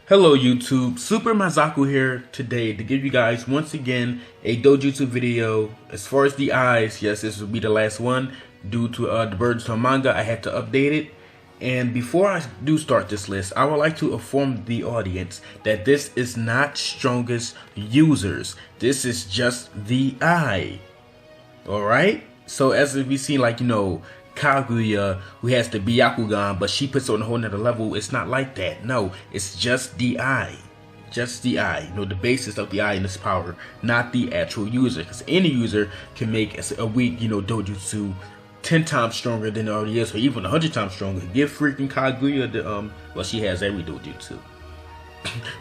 Hello YouTube, Super Mazaku here today to give you guys once again a dojutsu video. As far as the eyes, yes, this will be the last one due to the boruto manga. I had to update it. And before I do start this list, I would like to inform the audience that this is not strongest users. This is just the eye. Alright? So as we see, like, Kaguya, who has the Byakugan, but she puts it on a whole nother level. It's not like that. No, it's just the eye. Just the eye. The basis of the eye and its power, not the actual user. Because any user can make a weak, dojutsu 10 times stronger than it already is, or even 100 times stronger. Give freaking Kaguya the, well, she has every dojutsu.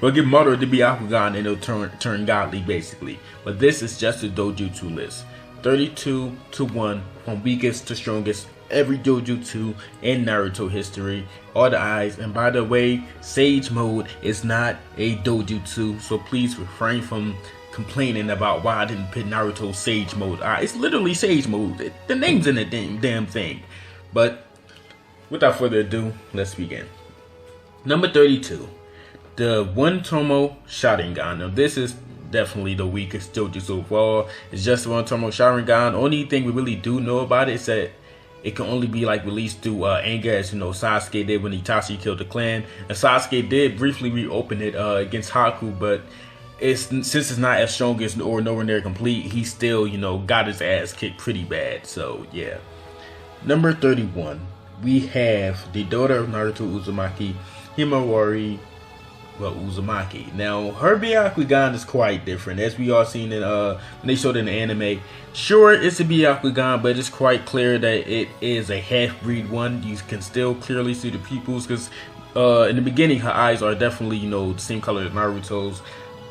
Well, give Madara the Byakugan and it'll turn godly, basically. But this is just a dojutsu list. 32 to 1 from weakest to strongest. Every dojutsu in Naruto history, all the eyes. And by the way, Sage Mode is not a dojutsu, so please refrain from complaining about why I didn't put Naruto Sage Mode. It's literally Sage Mode. The name's in the damn thing. But without further ado, let's begin. Number 32, the one tomoe Sharingan. Now this is definitely the weakest dojutsu of all. It's just one tomoe Sharingan. Only thing we really do know about it is that it can only be like released through anger, as Sasuke did when Itachi killed the clan. And Sasuke did briefly reopen it against Haku, but since it's not as strong as or nowhere near complete, he still got his ass kicked pretty bad. So yeah. Number 31, we have the daughter of Naruto Uzumaki, Himawari. Well, Uzumaki. Now, her Byakugan is quite different, as we all seen in when they showed in the anime. Sure, it's a Byakugan, but it's quite clear that it is a half-breed one. You can still clearly see the pupils, because in the beginning, her eyes are definitely, the same color as Naruto's,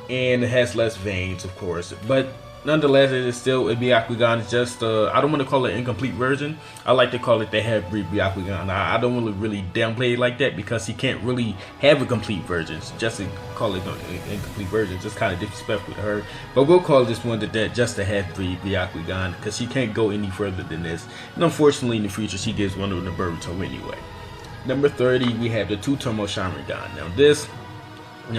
and it has less veins, of course. But nonetheless, it is still a Byakugan. It's just, I don't want to call it an incomplete version. I like to call it the half-breed Byakugan. I don't want to really downplay it like that, because he can't really have a complete version. Just to call it an incomplete version, just kind of disrespectful to her. But we'll call this one just a half-breed Byakugan, because she can't go any further than this. And unfortunately, in the future, she gives one of the boruto anyway. Number 30, we have the two tomoe Sharingan. Now this,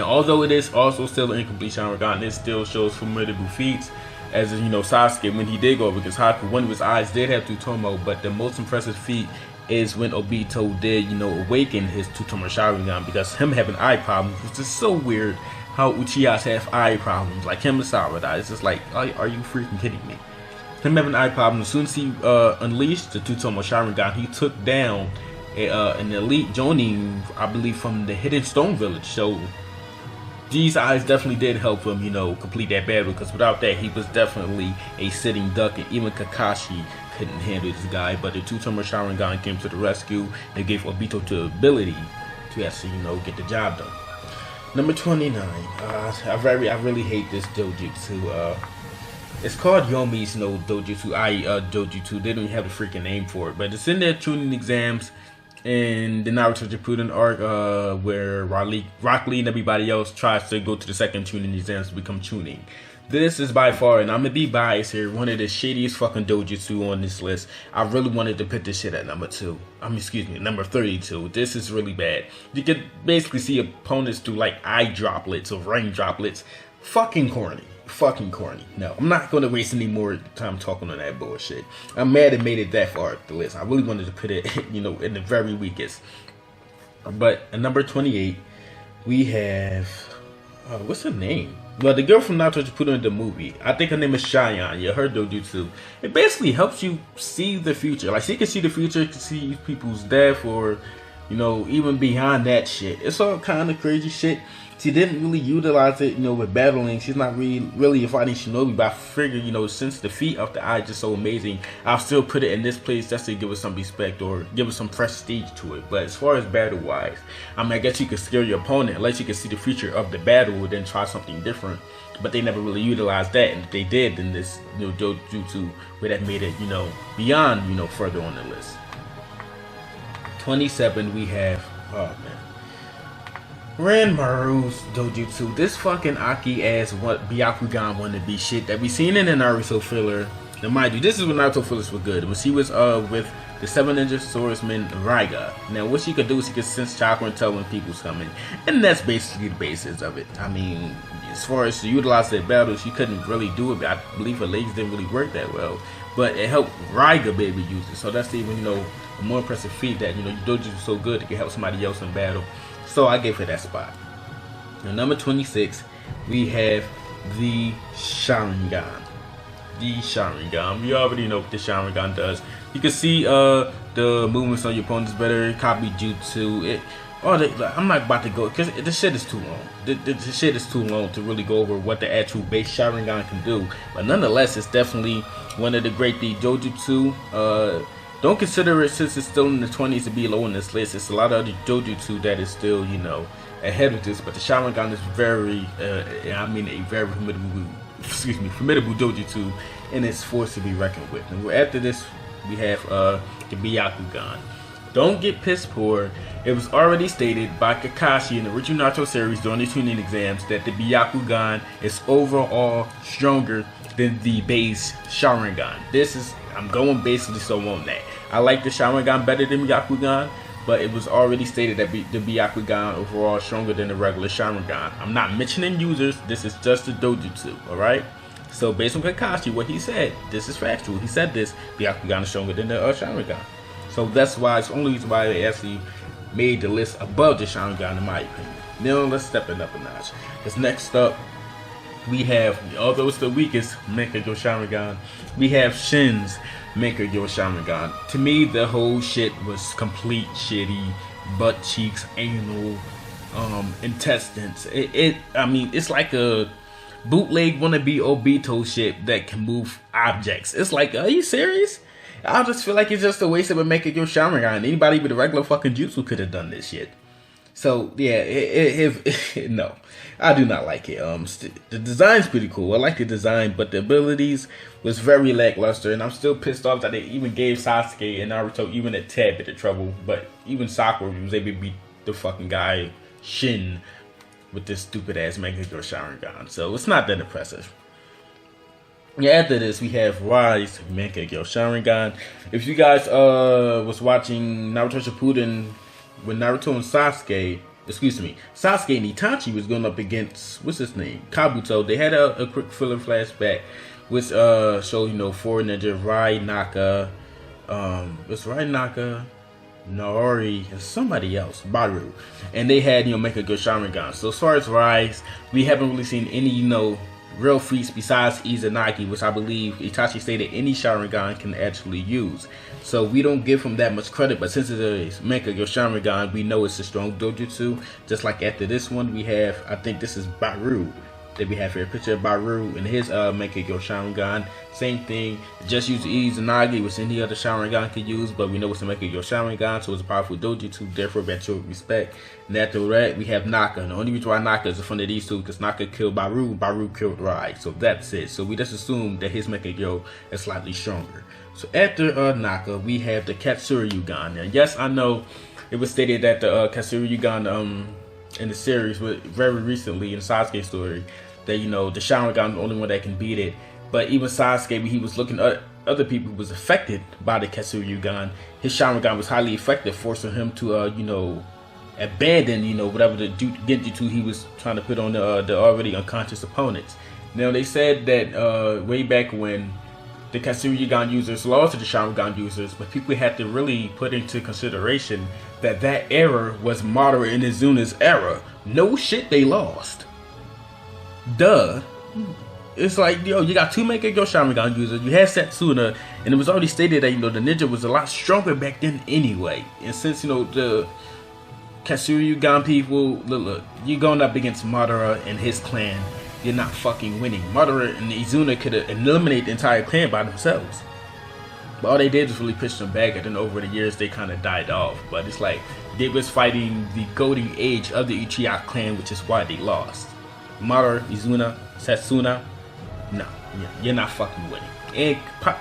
although it is also still an incomplete Sharingan, it still shows formidable feats. As Sasuke, when he did go over against Haku, one of his eyes did have two tomoe, but the most impressive feat is when Obito did, awaken his two tomoe Sharingan, because him having eye problems, which is so weird how Uchihas have eye problems, like him and Sarada. It's just like, are you freaking kidding me? Him having eye problems, as soon as he unleashed the two tomoe Sharingan, he took down an elite Jonin, I believe, from the Hidden Stone Village. So these eyes definitely did help him, complete that battle, because without that, he was definitely a sitting duck, and even Kakashi couldn't handle this guy. But the two tomoe Sharingan came to the rescue. They gave Obito the ability to actually, get the job done. Number 29, I really hate this dojutsu. It's called Yomi's dojutsu, dojutsu. They don't even have a freaking name for it, but it's in their tuning exams in the Naruto Shippuden arc, where Rock Lee and everybody else tries to go to the second tuning exams to become tuning. This is by far, and I'm gonna be biased here, one of the shadiest fucking dojutsu on this list. I really wanted to put this shit at number 32. This is really bad. You could basically see opponents do like eye droplets or rain droplets. Fucking corny. No, I'm not going to waste any more time talking on that bullshit. I'm mad it made it that far at the list. I really wanted to put it, in the very weakest. But at number 28, we have, what's her name? Well, the girl from Naruto Shippuden in the movie. I think her name is Shion. Yeah, her dojutsu. It basically helps you see the future. Like, she can see the future, can see people's death, or, even beyond that shit. It's all kind of crazy shit. She didn't really utilize it, with battling. She's not really a fighting shinobi, but I figured, since the feat of the eye is just so amazing, I'll still put it in this place just to give it some respect or give it some prestige to it. But as far as battle-wise, I guess you could scare your opponent unless you can see the future of the battle and then try something different. But they never really utilized that, and if they did, then this dojutsu would have made it, beyond, further on the list. 27, we have, oh man, ranmaru's dojutsu. This fucking Aki ass Byakugan wannabe shit that we seen in the Naruto filler. Now mind you, this is when Naruto fillers were good. When she was with the 7 ninja swordsman Raiga. Now what she could do is she could sense chakra and tell when people's coming, and that's basically the basis of it. I mean, as far as to utilize that battle, she couldn't really do it. I believe her legs didn't really work that well, but it helped Raiga be able to use it. So that's even, you know, a more impressive feat that, you know, your dojutsu so good it can help somebody else in battle. So I gave her that spot. Now, number 26, we have the Sharingan. The Sharingan. We already know what the Sharingan does. You can see the movements on your opponents better. Copy jutsu. I'm not about to go because the shit is too long. The shit is too long to really go over what the actual base Sharingan can do. But nonetheless, it's definitely one of the great dojutsu. Don't consider it, since it's still in the 20s, to be low on this list. It's a lot of other dojutsu that is still, you know, ahead of this. But the Sharingan is very, I mean, a very formidable dojutsu, and it's forced to be reckoned with. And after this, we have the Byakugan. Don't get piss poor. It was already stated by Kakashi in the original Naruto series during the tuning exams that the Byakugan is overall stronger than the base Sharingan. I'm going basically so on that. I like the Sharingan better than Byakugan, but it was already stated that the Byakugan overall is stronger than the regular Sharingan. I'm not mentioning users, this is just the dojutsu, alright? So based on Kakashi, what he said, this is factual. He said this, Byakugan is stronger than the Sharingan. So that's why, it's the only reason why they actually made the list above the Sharingan in my opinion. Now let's step it up a notch. Because next up, we have, although it's the weakest Mangekyou Sharingan, we have Shin's Mangekyou Sharingan. To me, the whole shit was complete shitty. Butt cheeks, anal, intestines. I mean, it's like a bootleg wannabe Obito shit that can move objects. It's like, are you serious? I just feel like it's just a waste of a Mangekyou Sharingan. Anybody with a regular fucking jutsu could have done this shit. So yeah, no, I do not like it. The design's pretty cool. I like the design, but the abilities was very lackluster, and I'm still pissed off that they even gave Sasuke and Naruto even a tad bit of trouble. But even Sakura was able to beat the fucking guy Shin with this stupid ass Mangekyou Sharingan. So it's not that impressive. Yeah, after this we have Rise Mangekyou Sharingan. If you guys was watching Naruto Shippuden, when Naruto and Sasuke and Itachi was going up against, what's his name, Kabuto, they had a quick filler flashback which showed, you know, 4 ninja, Rai, Naka, Naori, and somebody else, Baru, and they had, you know, Mangekyou Sharingan. So as far as Rise, we haven't really seen any, you know, real feats besides Izuna, which I believe Itachi stated any Sharingan can actually use. So we don't give him that much credit, but since it is Mangekyou Sharingan, we know it's a strong dojutsu. Just like after this one, we have, I think this is Baru that we have here, a picture of Baru and his Mangekyou Sharingan. Same thing, just use Izuna, which any other Sharingan could use, but we know it's a Mangekyou Sharingan, so it's a powerful dojutsu, therefore that you respect. And after that, we have Naka. And the only reason why Naka is in front of these two, because Naka killed Baru, Baru killed Rai. So that's it. So we just assume that his Mangekyou is slightly stronger. So after Naka, we have the Ketsuryugan. Now, yes, I know it was stated that the Ketsuryugan in the series, very recently in Sasuke's story, that, you know, the Sharingan is the only one that can beat it. But even Sasuke, when he was looking at other people who was affected by the Ketsuryugan, his Sharingan was highly effective, forcing him to, you know, abandon, you know, whatever the genjutsu he was trying to put on the already unconscious opponents. Now, they said that way back when the Ketsuryugan users lost to the Sharingan users, but people had to really put into consideration that that era was Madara and Izuna's era. No shit, they lost. Duh. It's like, yo, you got 2 Mangekyou Sharingan users, you had Setsuna, and it was already stated that, you know, the ninja was a lot stronger back then anyway. And since, you know, the Ketsuryugan people, look, you're going up against Madara and his clan, you're not fucking winning. Madara and Izuna could have eliminated the entire clan by themselves. But all they did was really push them back, and then over the years they kind of died off. But it's like, they was fighting the golden age of the Uchiha clan, which is why they lost. Madara, Izuna, Setsuna, no, you're not fucking winning. And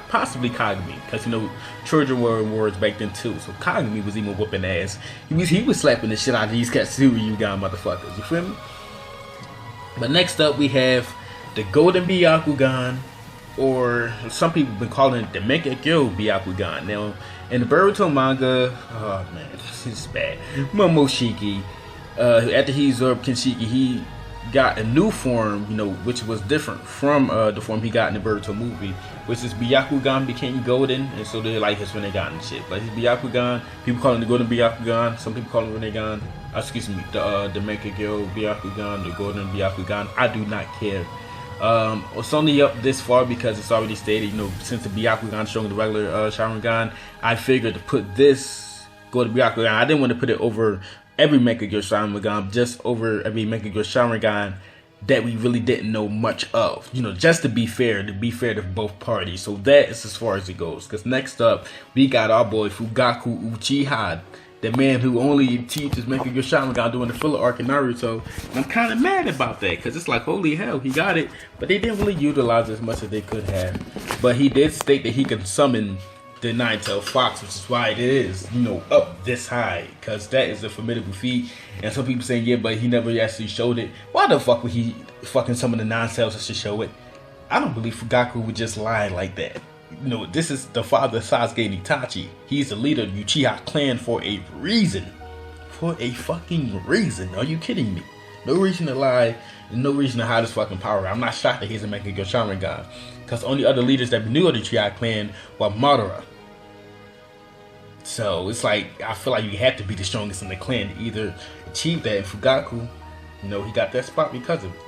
possibly Kagami, because, you know, children were in wars back then too. So Kagami was even whooping ass. He was slapping the shit out of these Ketsuryugan motherfuckers. You feel me? But next up we have the Golden Byakugan, or some people have been calling it the Mangekyou Byakugan. Now, In the Boruto manga, oh man, this is bad. Momoshiki, after he absorbed Kenshiki, he got a new form, you know, which was different from the form he got in the Boruto movie, which is Byakugan became golden, and so they like his Rinnegan and shit. But his Byakugan, people call him the golden Byakugan, some people call him Rinnegan. Excuse me, the Mangekyou Byakugan, the golden Byakugan. I do not care. It's only up this far because it's already stated, you know, since the Byakugan showing the regular Sharingan, I figured to put this golden Byakugan. I didn't want to put it over every Mangekyou Sharingan, just over every Mangekyou Sharingan that we really didn't know much of, you know, just to be fair to both parties. So that is as far as it goes. Because next up, we got our boy Fugaku Uchiha, the man who only teaches Mangekyou Sharingan during the filler arc in Naruto. And I'm kind of mad about that, because it's like, holy hell, he got it, but they didn't really utilize it as much as they could have. But he did state that he can summon the nine-tailed fox, which is why it is, you know, up this high, because that is a formidable feat. And some people saying, yeah, but he never actually showed it. Why the fuck would he fucking summon the nine-tails to show it? I don't believe Fugaku would just lie like that. You know, this is the father of Sasuke and Itachi. He's the leader of the Uchiha clan for a reason. For a fucking reason. Are you kidding me? No reason to lie, and no reason to hide his fucking power. I'm not shocked that he's a Mangekyou Sharingan, because only other leaders that knew of the Uchiha clan were Madara. So it's like, I feel like you have to be the strongest in the clan to either achieve that. And Fugaku, you know, he got that spot because of it.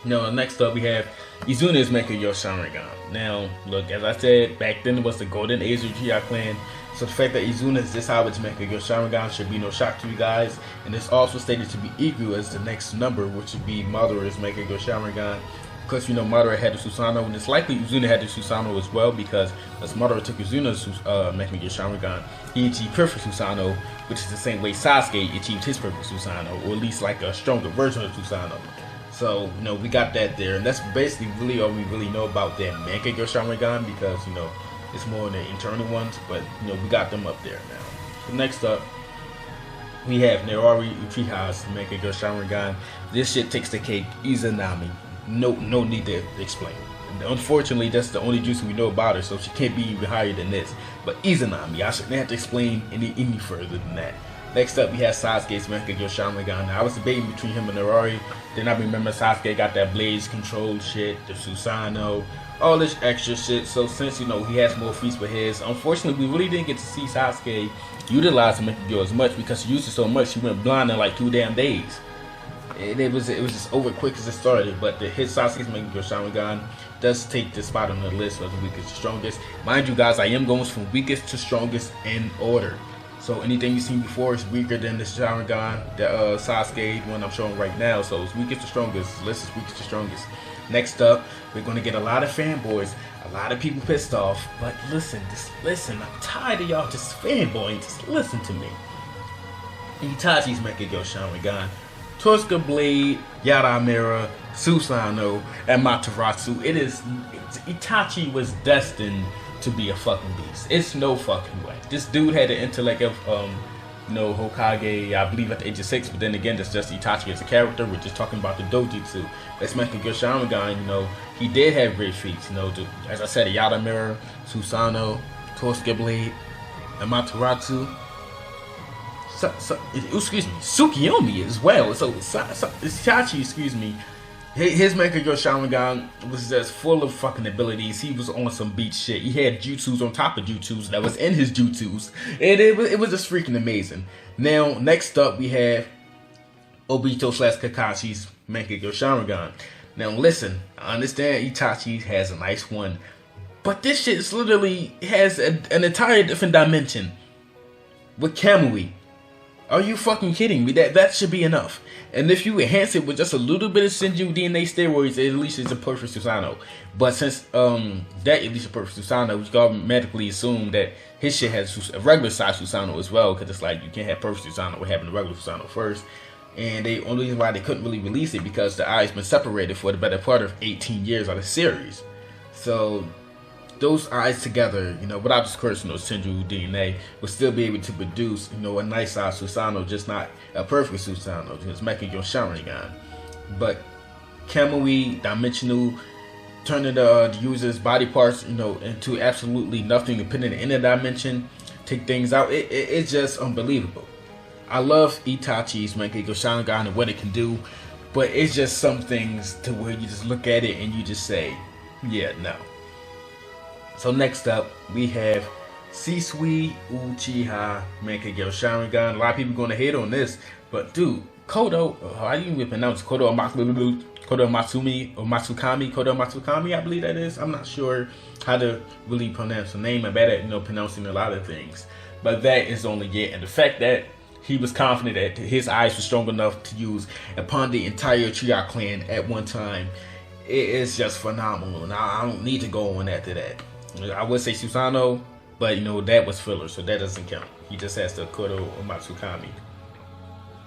You know, next up we have Izuna's Mangekyou Sharingan. Now, look, as I said, back then it was the golden age of Uchiha clan. So the fact that Izuna is this high with Mangekyou Sharingan should be no shock to you guys. And it's also stated to be equal as the next number, which would be Madara's Mangekyou Sharingan. Because, you know, Madara had the Susanoo, and it's likely Izuna had the Susanoo as well, because as Madara took Izuna's Mangekyou Sharingan, he achieved perfect Susanoo, which is the same way Sasuke achieved his perfect Susanoo, or at least like a stronger version of Susanoo. So, you know, we got that there, and that's basically really all we really know about that Mangekyou Sharingan, because, you know, it's more than the internal ones, but, you know, we got them up there now. So next up, we have Naori Uchiha's Mangekyou Sharingan. This shit takes the cake, Izanami. No need to explain. And unfortunately, that's the only jutsu we know about her, so she can't be even higher than this. But Izanami, I shouldn't have to explain any further than that. Next up, we have Sasuke's Mangekyou Sharingan. Now, I was debating between him and Naori. Then I remember Sasuke got that blaze control shit, the Susanoo, all this extra shit. So since, you know, he has more feats with his, unfortunately, we really didn't get to see Sasuke utilize Mangekyou as much, because he used it so much he went blind in like 2 damn days. It was just over quick as it started. But the hit Sasuke's Mangekyou Sharingan does take the spot on the list of the weakest to strongest. Mind you guys, I am going from weakest to strongest in order. So anything you've seen before is weaker than the Sharingan, the Sasuke one I'm showing right now. So it's weakest to strongest. The list is weakest to strongest. Next up, we're going to get a lot of fanboys, a lot of people pissed off. But listen, just listen. I'm tired of y'all just fanboying. Just listen to me. Itachi's Mangekyou Sharingan, Tosca Blade, Yaramera, Susanoo, and Materasu. Itachi was destined to be a fucking beast. It's no fucking way. This dude had the intellect of, you know, Hokage, I believe at the age of 6, but then again, that's just Itachi as a character. We're just talking about the dojutsu. That's Mangekyou Sharingan, you know, he did have great feats, you know, as I said, Yaramera, Susanoo, Tosca Blade, and Materasu. Excuse me, Tsukiyomi as well. So Itachi, excuse me, his Mangekyou Sharingan was just full of fucking abilities. He was on some beat shit. He had jutsus on top of jutsus that was in his jutsus, and it was just freaking amazing. Now, next up we have Obito/Kakashi's Mangekyou Sharingan. Now listen, I understand Itachi has a nice one, but this shit is literally has an entire different dimension with Kamui. Are you fucking kidding me? That should be enough. And if you enhance it with just a little bit of Shinju DNA steroids, at least it's a perfect Susanoo. But since that at least a perfect Susanoo, we can automatically assume that his shit has a regular size Susanoo as well, because it's like you can't have perfect Susanoo without having the regular Susanoo first. And the only reason why they couldn't really release it because the eye's been separated for the better part of 18 years of the series. So those eyes together, you know, without this curse, you know, Shinju DNA, will still be able to produce, you know, a nice size Susanoo, just not a perfect Susanoo. It's making your Sharingan. But Kamui, dimensional, turning the user's body parts, you know, into absolutely nothing depending on the dimension. take things out. It's just unbelievable. I love Itachi's Mangekyou Sharingan and what it can do, but it's just some things to where you just look at it and you just say, yeah, no. So next up, we have Sasuke Uchiha Mangekyou Sharingan. A lot of people gonna hate on this, but dude, Kodo, how do you even pronounce Kodo Matsumi or Matsukami? Kodo Matsukami, I believe that is. I'm not sure how to really pronounce the name. I'm bad at pronouncing a lot of things, but that is only it. And the fact that he was confident that his eyes were strong enough to use upon the entire Uchiha clan at one time, it is just phenomenal. Now I don't need to go on after that. I would say Susanoo, but that was filler, so that doesn't count. He just has the Kodo or Matsukami.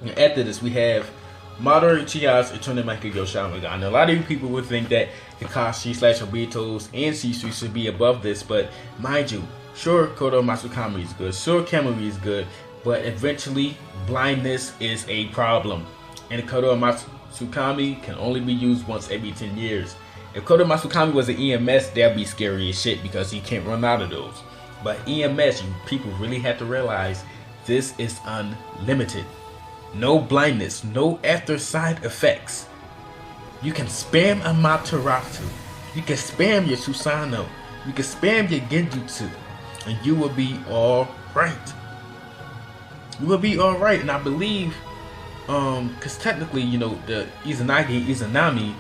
And after this, we have Naori Uchiha's Eternal Mangekyou Sharingan. A lot of you people would think that Kakashi/Obito's and Shisui should be above this, but mind you, sure, Kodo Matsukami is good, sure, Kamui is good, but eventually, blindness is a problem. And Kodo Matsukami can only be used once every 10 years. If Kodo Matsukami was an EMS, that'd be scary as shit because he can't run out of those. But EMS, you people really have to realize this is unlimited. No blindness, no after side effects. You can spam a Amaterasu. You can spam your Susanoo. You can spam your Genjutsu. And you will be alright. You will be alright. And I believe, because technically, the Izanami,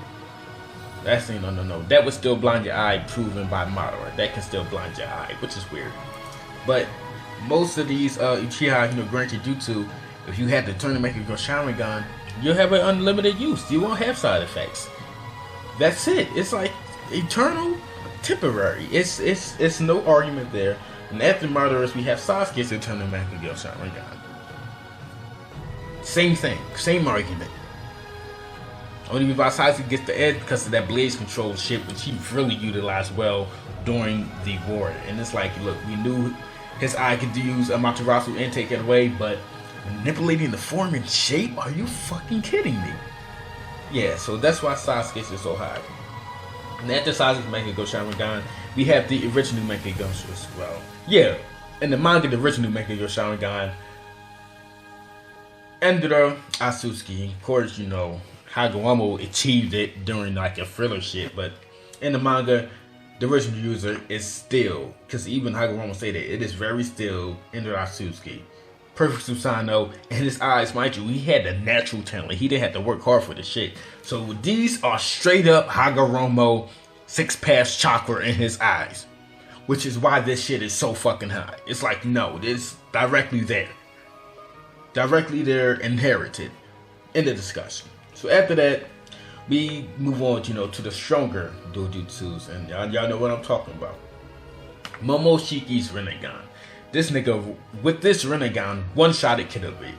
actually, no. That would still blind your eye, proven by Madara. That can still blind your eye, which is weird. But most of these Uchiha, granted jutsu, if you had to turn the Mangekyou Sharingan, you'll have an unlimited use. You won't have side effects. That's it. It's like eternal, temporary. It's no argument there. And after Madara's, we have Sasuke's Eternal Mangekyou Sharingan. Same thing, same argument. Only reason why Sasuke gets the edge because of that blaze control shit, which he really utilized well during the war. And it's like, look, we knew his eye could use Amaterasu and take it away, but manipulating the form and shape? Are you fucking kidding me? Yeah, so that's why Sasuke is so high. And after Sasuke's Mangekyou Sharingan, we have the original Mangekyou as well. Yeah, in the manga, the original Mangekyou Sharingan ended up Atsuki. Of course, Hagawamo achieved it during like a thriller shit, but in the manga, the original user is still, because even Hagawamo say that it is very still Endo Atsuki. Perfect Susanoo, and his eyes, mind you, he had the natural talent. He didn't have to work hard for the shit. So these are straight up Hagawamo 6-pass chakra in his eyes, which is why this shit is so fucking high. It's like, no, it's directly there. Directly there, inherited in the discussion. So after that, we move on, to the stronger dojutsus, and y'all know what I'm talking about. Momoshiki's Rinnegan. This nigga, with this Rinnegan, one-shotted Kenobi.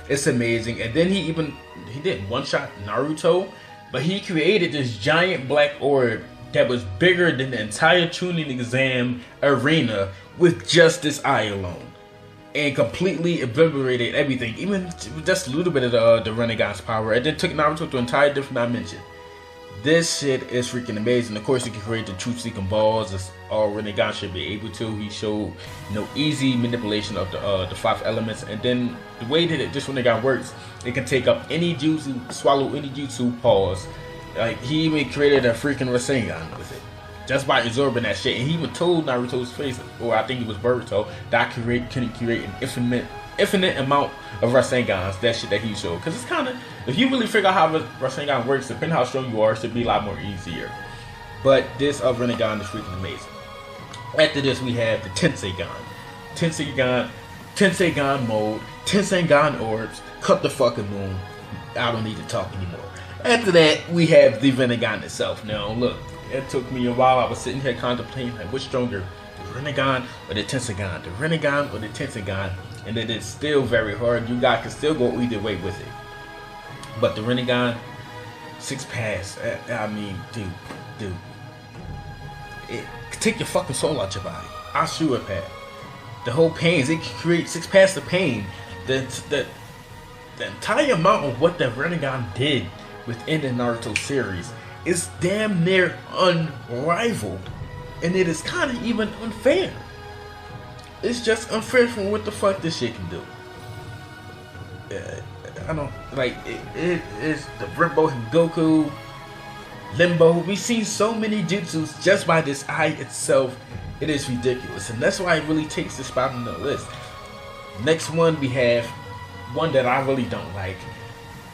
It's amazing. And then he did one-shot Naruto, but he created this giant black orb that was bigger than the entire Chunin exam arena with just this eye alone. And completely obliterated everything, even just a little bit of the Rinnegan's power, and then took Naruto to an entire different dimension. This shit is freaking amazing. Of course, he can create the truth-seeking balls, as all Rinnegan should be able to. He showed, easy manipulation of the 5 elements, and then the way that this Rinnegan works, it can take up any jutsu, swallow any jutsu, pause. Like, he even created a freaking Rasengan with it, just by absorbing that shit. And he even told Naruto's face, or I think it was Boruto, that I can create an infinite amount of Rasengans, that shit that he showed. Because it's kind of, if you really figure out how Rasengan works, depending how strong you are, it should be a lot more easier. But this Rinnegan is freaking amazing. After this, we have the Tensegan. Tensegan mode, Tensegan orbs, cut the fucking moon. I don't need to talk anymore. After that, we have the Rinnegan itself. Now, look, it took me a while. I was sitting here contemplating, like, which stronger, the Rinnegan or the Tensegan? The Rinnegan or the Tensegan? And it is still very hard. You guys can still go either way with it. But the Rinnegan, 6-pass. I mean, dude. It can take your fucking soul out your body. I'll shoot it, Pat. The whole pains, it can create 6-pass of pain. The entire amount of what the Rinnegan did within the Naruto series is damn near unrivaled. And it is kind of even unfair. it's just unfair from what the fuck this shit can do. I don't like it is the Rimbo Goku Limbo. We've seen so many jutsus just by this eye itself. It is ridiculous, and that's why it really takes the spot on the list. Next one, we have one that I really don't like,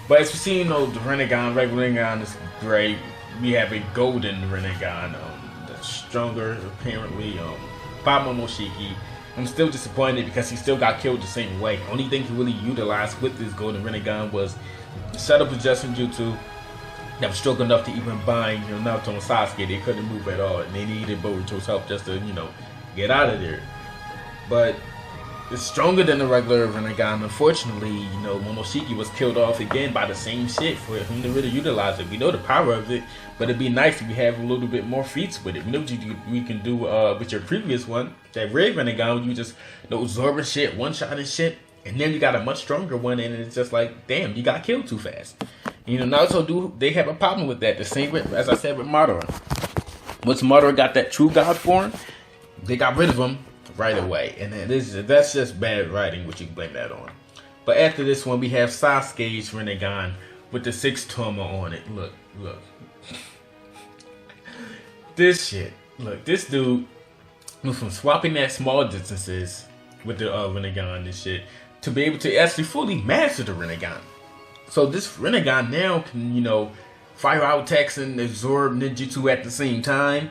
but as we see, the Rinnegan, regular Rinnegan is great. We have a golden Rinnegan, that's stronger apparently. Bob Momoshiki. I'm still disappointed because he still got killed the same way. Only thing he really utilized with this golden Rinnegan was the setup adjusting jutsu that was strong enough to even bind Naruto and Sasuke. They couldn't move at all, and they needed Boruto's help just to get out of there. But it's stronger than the regular Rinnegan. Unfortunately, Momoshiki was killed off again by the same shit for him to really utilize it. We know the power of it, but it'd be nice if we have a little bit more feats with it. We know what we can do with your previous one, that red Rinnegan, where you just absorbing shit, one shot and shit, and then you got a much stronger one, and it's just like, damn, you got killed too fast. Naruto they have a problem with that. The same with, as I said, with Madara. Once Madara got that true God form, they got rid of him right away, and that's just bad writing, which you can blame that on. But after this one, we have Sasuke's Rinnegan with the 6 tomoe on it. Look. This shit. Look, this dude went from swapping that small distances with the Rinnegan and shit to be able to actually fully master the Rinnegan. So this Rinnegan now can, fire out attacks and absorb ninjutsu at the same time.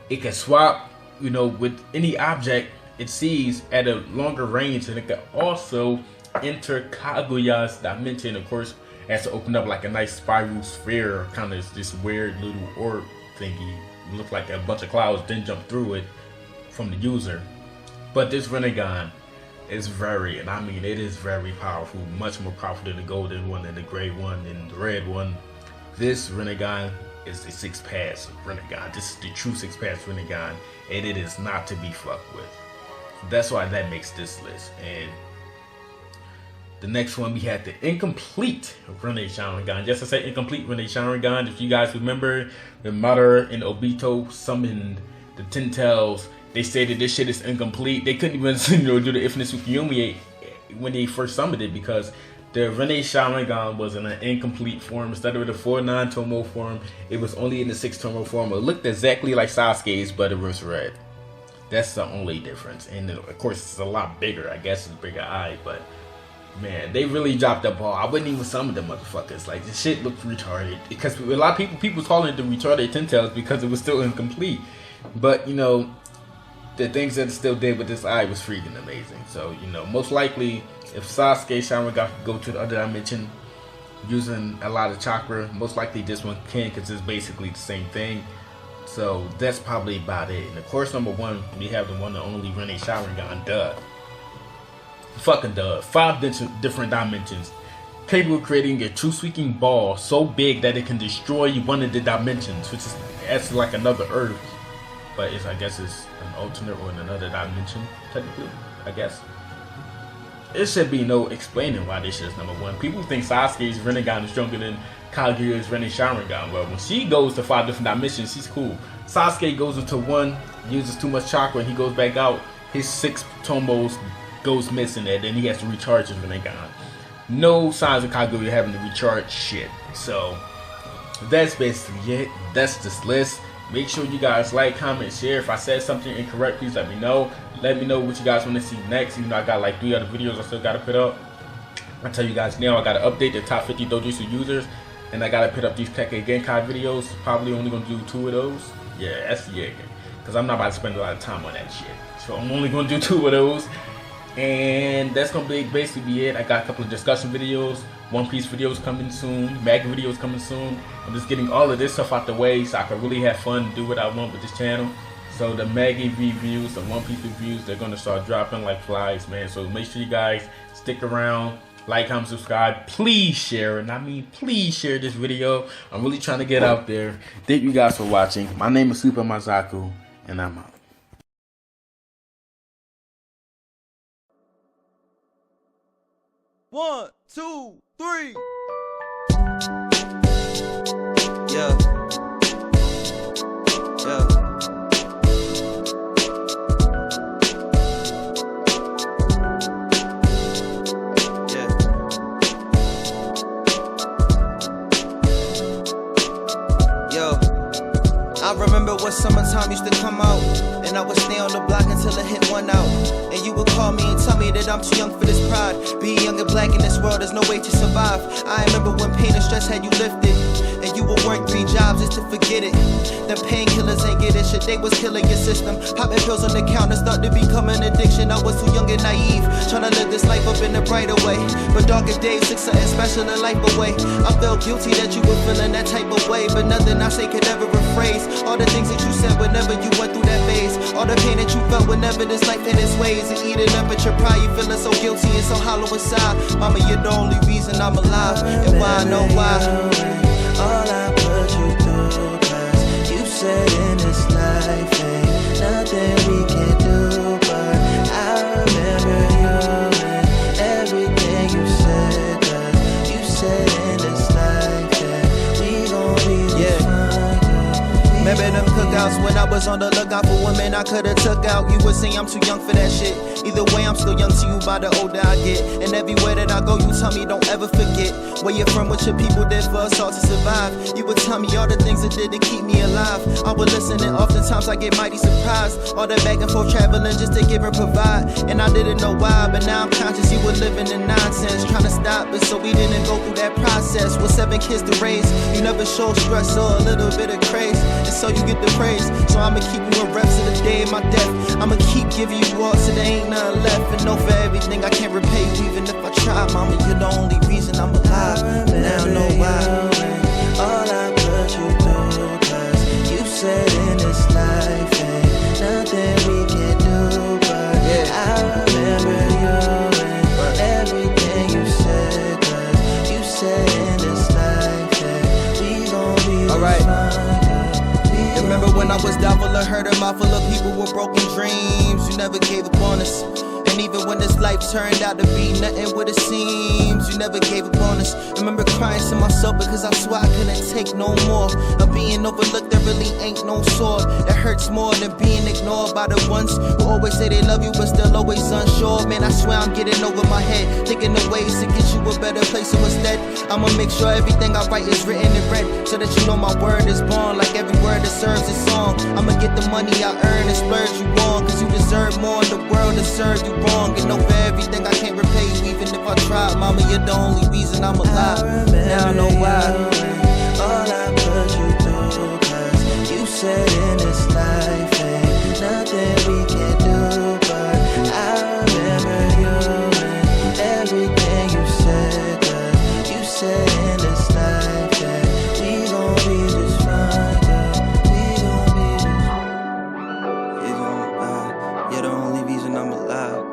It can swap with any object it sees at a longer range, and it can also enter Kaguya's dimension. Of course, it has to open up like a nice spiral sphere, kind of this weird little orb thingy. It looks like a bunch of clouds, then jump through it from the user. But this Rinnegan is it is very powerful, much more powerful than the golden one and the gray one and the red one. This Rinnegan is the 6-pass Rinnegan. This is the true 6-pass Rinnegan, and it is not to be fucked with. That's why that makes this list. And the next one, we had the incomplete Rinne Sharingan. Just to say incomplete Rinne Sharingan, if you guys remember, when Madara and Obito summoned the 10 Tails, they stated this shit is incomplete. They couldn't even do the infinite Yomi when they first summoned it, because the Rinne Sharingan was in an incomplete form. Instead of the 4-9 tomoe form, it was only in the 6 tomoe form. It looked exactly like Sasuke's, but it was red. That's the only difference. And of course, it's a lot bigger. I guess it's a bigger eye, but man, they really dropped the ball. I wouldn't even summon the motherfuckers. Like, this shit looked retarded. Because a lot of people calling it the retarded 10 Tails because it was still incomplete. But, the things that it still did with this eye was freaking amazing. So, most likely, if Sasuke Sharingan could go to the other dimension using a lot of chakra, most likely this one can, because it's basically the same thing. So, that's probably about it. And of course, number one, we have the one and only Rinne Sharingan, duh. Fucking duh. 5 different dimensions, capable of creating a true sweeping ball so big that it can destroy one of the dimensions, which is actually like another Earth. But I guess it's an alternate or in another dimension, technically, I guess. It should be no explaining why this shit is number one. People think Sasuke's Rinnegan is stronger than Kaguya's Rinne Sharingan. Well, when she goes to 5 different dimensions, she's cool. Sasuke goes into one, uses too much chakra, and he goes back out. His 6 tomoes goes missing, and then he has to recharge his Rinnegan. No signs of Kaguya having to recharge shit. So, that's basically it. That's this list. Make sure you guys like, comment, share. If I said something incorrect, please let me know. Let me know what you guys want to see next. Even though I got like 3 other videos I still got to put up. I tell you guys now, I got to update the top 50 dojutsu users. And I got to put up these kekkei genkai videos. Probably only going to do 2 of those. Yeah, that's the again. Because I'm not about to spend a lot of time on that shit. So I'm only going to do 2 of those. And that's going to basically be it. I got a couple of discussion videos. One Piece videos coming soon. Manga videos coming soon. I'm just getting all of this stuff out the way so I can really have fun and do what I want with this channel. So the Manga reviews, the One Piece reviews, they're going to start dropping like flies, man. So make sure you guys stick around. Like, comment, subscribe. Please share it. And I mean, please share this video. I'm really trying to get out there. Thank you guys for watching. My name is Super Mazaku, and I'm out. 1, 2, 3. Yeah. Yeah. when summertime used to come out, and I would stay on the block until it hit one out. And you would call me and tell me that I'm too young for this pride. Being young and black in this world, there's no way to survive. I remember when pain and stress had you lifted, and you would work 3 jobs just to forget it. Them painkillers ain't get it, shit, they was killing your system. Popping pills on the counter start to become an addiction. I was too young and naive, trying to live this life up in a brighter way. But darker days took something special in life away. I felt guilty that you were feeling that type of way, but nothing I say could ever rephrase all the things that you said whenever you went through that phase. All the pain that you felt whenever this life had its ways. And eating up at your pride, you feeling so guilty and so hollow inside. Mama, you're the only reason I'm alive, and why I know why. All I put you through, 'cause you said in this life ain't nothing we can do, but I remember you and everything you said, 'cause you said in this life that we gon' be fine. Remember them cookouts when I was on the lookout for women I could've took out. You would say I'm too young for that shit. Either way, I'm still young to you by the older I get. And everywhere that I go, you tell me don't ever forget where you're from, what your people did for us all to survive. You would tell me all the things it did to keep me alive. I would listen and oftentimes I get mighty surprised. All that back and forth traveling just to give and provide. And I didn't know why, but now I'm conscious you were living in nonsense, trying to stop it so we didn't go through that process. With 7 kids to raise, you never showed stress or a little bit of craze, and so you get the praise. So I'ma keep you in reps to the day of my death. I'ma keep giving you all so there ain't nothing left. And know for everything I can't repay you even if I try. Mama, you're the only reason I'm alive, and now I know why. All I put you through, 'cause you said in this life ain't nothing we can do, but I remember you and everything you said, 'cause you said in this life that we gon' be fine. Remember when I was down full of hurt, a mouth full of people with broken dreams. You never gave up on us. And even when this life turned out to be nothing what it seems, you never gave up on us. Remember crying to myself because I swear I couldn't take no more of being overlooked. There really ain't no sword that hurts more than being ignored by the ones who always say they love you but still always unsure. Man, I swear I'm getting over my head, thinking of ways to get you a better place. So instead, I'ma make sure everything I write is written in red, so that you know my word is born like every word deserves its song. I'ma get the money I earn and splurge you on, 'cause you deserve more. The world has served you wrong, and over everything I can't repay you even if I tried. Mama, you're the only reason I'm alive, now I know why. All I put you through, 'cause you said in this life ain't nothing we can do, but I remember you and everything you said, 'cause you said in this life that we gon' be just fine, girl. We gon' be just fine. You're the only reason I'm alive,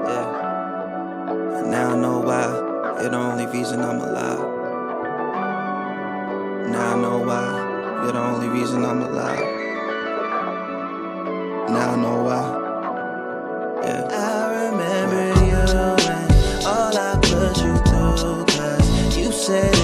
yeah. And now I know why. You're the only reason I'm alive. Now I know why. You're the only reason I'm alive. Now I know why. Yeah. I remember you and all I put you through, 'cause you said